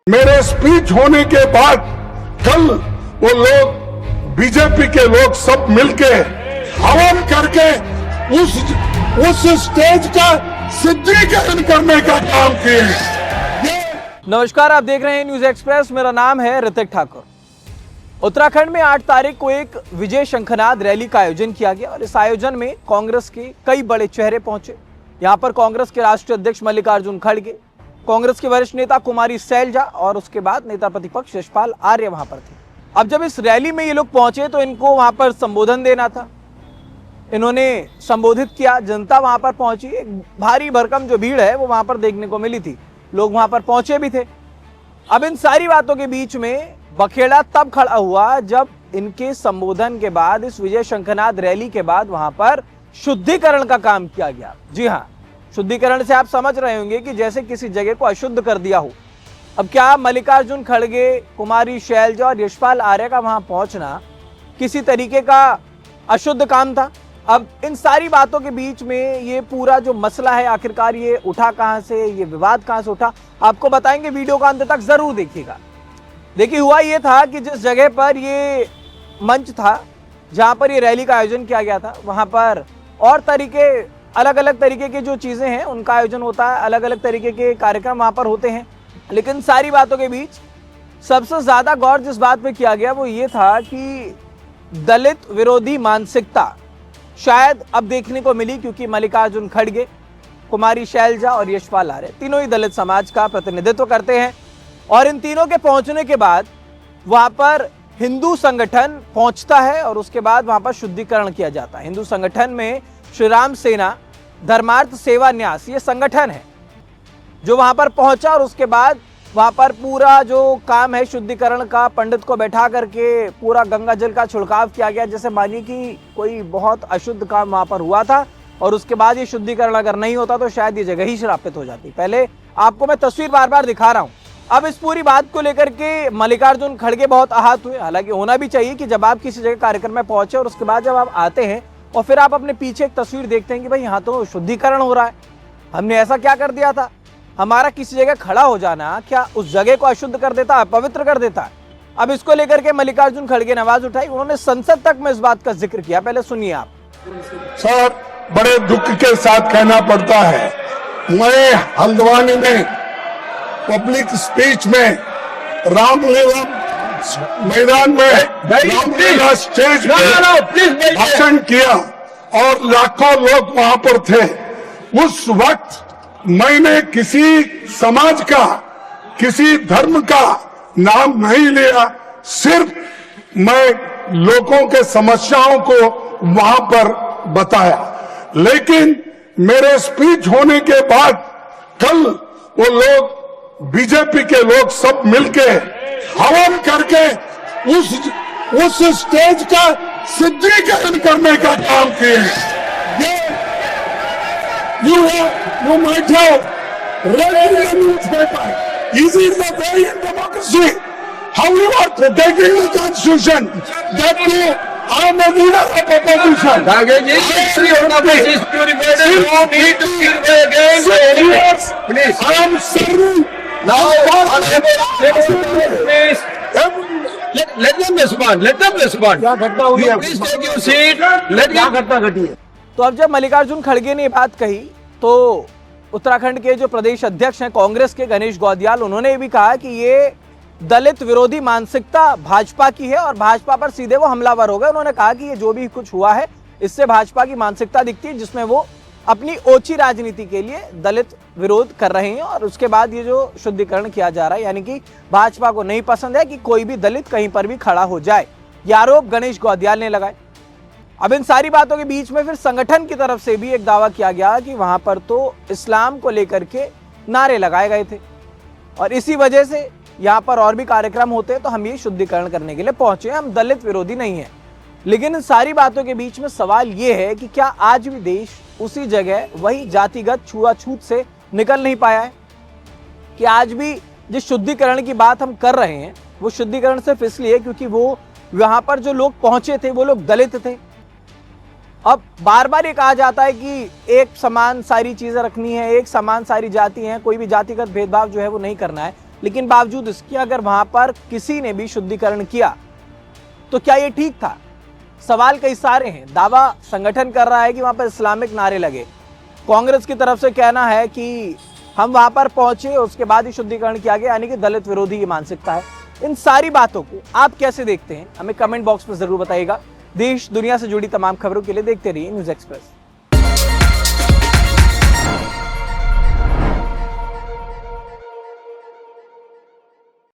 मेरे स्पीच होने के बाद कल वो लोग बीजेपी के लोग सब मिलके हवन करके उस स्टेज का सिद्धिकरण करने का काम किए। नमस्कार, आप देख रहे हैं न्यूज एक्सप्रेस। मेरा नाम है ऋतिक ठाकुर। उत्तराखंड में 8 तारीख को एक विजय शंखनाद रैली का आयोजन किया गया और इस आयोजन में कांग्रेस के कई बड़े चेहरे पहुंचे। यहां पर कांग्रेस के राष्ट्रीय अध्यक्ष मल्लिकार्जुन खड़गे, कांग्रेस के वरिष्ठ नेता कुमारी सैलजा और उसके बाद नेता प्रतिपक्ष यशपाल आर्य वहां पर थे। अब जब इस रैली में ये लोग पहुंचे तो इनको वहां पर संबोधन देना था। इन्होंने संबोधित किया, जनता वहां पर पहुंची। एक भारी भरकम जो भीड़ है वो वहां पर देखने को मिली थी, लोग वहां पर पहुंचे भी थे। अब इन सारी बातों के बीच में बखेड़ा तब खड़ा हुआ जब इनके संबोधन के बाद, इस विजय शंखनाद रैली के बाद वहां पर शुद्धिकरण का काम किया गया। जी हां, शुद्धिकरण से आप समझ रहे होंगे कि जैसे किसी जगह को अशुद्ध कर दिया हो। अब क्या मल्लिकार्जुन खड़गे, कुमारी सैलजा और यशपाल आर्य का वहां पहुंचना किसी तरीके का अशुद्ध काम था? अब इन सारी बातों के बीच में ये पूरा जो मसला है, आखिरकार ये उठा कहां से, ये विवाद कहां से उठा, आपको बताएंगे। वीडियो का अंत तक जरूर देखिएगा। देखिए, हुआ ये था कि जिस जगह पर ये मंच था, जहां पर ये रैली का आयोजन किया गया था, वहां पर और अलग अलग तरीके की जो चीजें हैं उनका आयोजन होता है, अलग अलग तरीके के कार्यक्रम वहां पर होते हैं। लेकिन सारी बातों के बीच सबसे ज्यादा गौर जिस बात पे किया गया वो ये था कि दलित विरोधी मानसिकता शायद अब देखने को मिली, क्योंकि मल्लिकार्जुन खड़गे, कुमारी सैलजा और यशपाल आर्य तीनों ही दलित समाज का प्रतिनिधित्व करते हैं। और इन तीनों के पहुंचने के बाद वहां पर हिंदू संगठन पहुंचता है और उसके बाद वहां पर शुद्धिकरण किया जाता है। हिंदू संगठन में श्री राम सेना धर्मार्थ सेवा न्यास ये संगठन है जो वहां पर पहुंचा और उसके बाद वहां पर पूरा जो काम है शुद्धिकरण का, पंडित को बैठा करके पूरा गंगा जल का छिड़काव किया गया, जैसे मानिए कि कोई बहुत अशुद्ध काम वहां पर हुआ था। और उसके बाद ये शुद्धिकरण अगर नहीं होता तो शायद ये जगह ही श्रापित हो जाती। पहले आपको मैं तस्वीर बार बार दिखा रहा हूं। अब इस पूरी बात को लेकर के मल्लिकार्जुन खड़गे बहुत आहत हुए। हालांकि होना भी चाहिए कि जब आप किसी जगह कार्यक्रम में पहुंचे और उसके बाद जब आप आते हैं और फिर आप अपने पीछे एक तस्वीर देखते हैं कि भाई यहाँ तो शुद्धिकरण हो रहा है, हमने ऐसा क्या कर दिया था? हमारा किसी जगह खड़ा हो जाना क्या उस जगह को अशुद्ध कर देता है, पवित्र कर देता है? अब इसको लेकर के मल्लिकार्जुन खड़गे ने आवाज उठाई, उन्होंने संसद तक में इस बात का जिक्र किया। पहले सुनिए आप। सर, बड़े दुख के साथ कहना पड़ता है, मैं हल्द्वानी में पब्लिक स्पीच में रामलीला मैदान में रामलीला स्टेज पे भाषण किया और लाखों लोग वहां पर थे। उस वक्त मैंने किसी समाज का, किसी धर्म का नाम नहीं लिया, सिर्फ मैं लोगों के समस्याओं को वहां पर बताया। लेकिन मेरे स्पीच होने के बाद कल वो लोग बीजेपी के लोग सब मिलके हवन करके उस स्टेज का सिद्धिकरण करने का काम किए। You might have read in the newspaper. Is it the way in democracy? How you are protecting the constitution? That too, I am a leader of opposition. Please, I am serving. Now, please. Let them respond. Let them respond. You please take your seat. Let them. तो अब जब मल्लिकार्जुन खड़गे ने ये बात कही तो उत्तराखंड के जो प्रदेश अध्यक्ष हैं कांग्रेस के, गणेश गौदियाल, उन्होंने भी कहा कि ये दलित विरोधी मानसिकता भाजपा की है और भाजपा पर सीधे वो हमलावर हो गए। उन्होंने कहा कि ये जो भी कुछ हुआ है इससे भाजपा की मानसिकता दिखती है, जिसमें वो अपनी ओछी राजनीति के लिए दलित विरोध कर रहे हैं। और उसके बाद ये जो शुद्धिकरण किया जा रहा है, यानी कि भाजपा को नहीं पसंद है कि कोई भी दलित कहीं पर भी खड़ा हो जाए, ये आरोप गणेश गौदियाल ने लगाए। अब इन सारी बातों के बीच में फिर संगठन की तरफ से भी एक दावा किया गया कि वहां पर तो इस्लाम को लेकर के नारे लगाए गए थे और इसी वजह से यहाँ पर और भी कार्यक्रम होते हैं, तो हम ये शुद्धिकरण करने के लिए पहुंचे, हम दलित विरोधी नहीं है। लेकिन इन सारी बातों के बीच में सवाल ये है कि क्या आज भी देश उसी जगह वही जातिगत छुआछूत से निकल नहीं पाया है? कि आज भी जिस शुद्धिकरण की बात हम कर रहे हैं वो शुद्धिकरण सिर्फ इसलिए क्योंकि वो वहां पर जो लोग पहुंचे थे वो लोग दलित थे। अब बार बार ये कहा जाता है कि एक समान सारी चीजें रखनी है, एक समान सारी जाति हैं, कोई भी जातिगत भेदभाव जो है वो नहीं करना है। लेकिन बावजूद इसके अगर वहां पर किसी ने भी शुद्धिकरण किया तो क्या यह ठीक था? सवाल कई सारे हैं। दावा संगठन कर रहा है कि वहां पर इस्लामिक नारे लगे। कांग्रेस की तरफ से कहना है कि हम वहां पर पहुंचे, उसके बाद ही शुद्धिकरण किया गया, यानी कि दलित विरोधी ये मानसिकता है। इन सारी बातों को आप कैसे देखते हैं, हमें कमेंट बॉक्स में जरूर बताइएगा। देश दुनिया से जुड़ी तमाम खबरों के लिए देखते रहिए न्यूज़ एक्सप्रेस।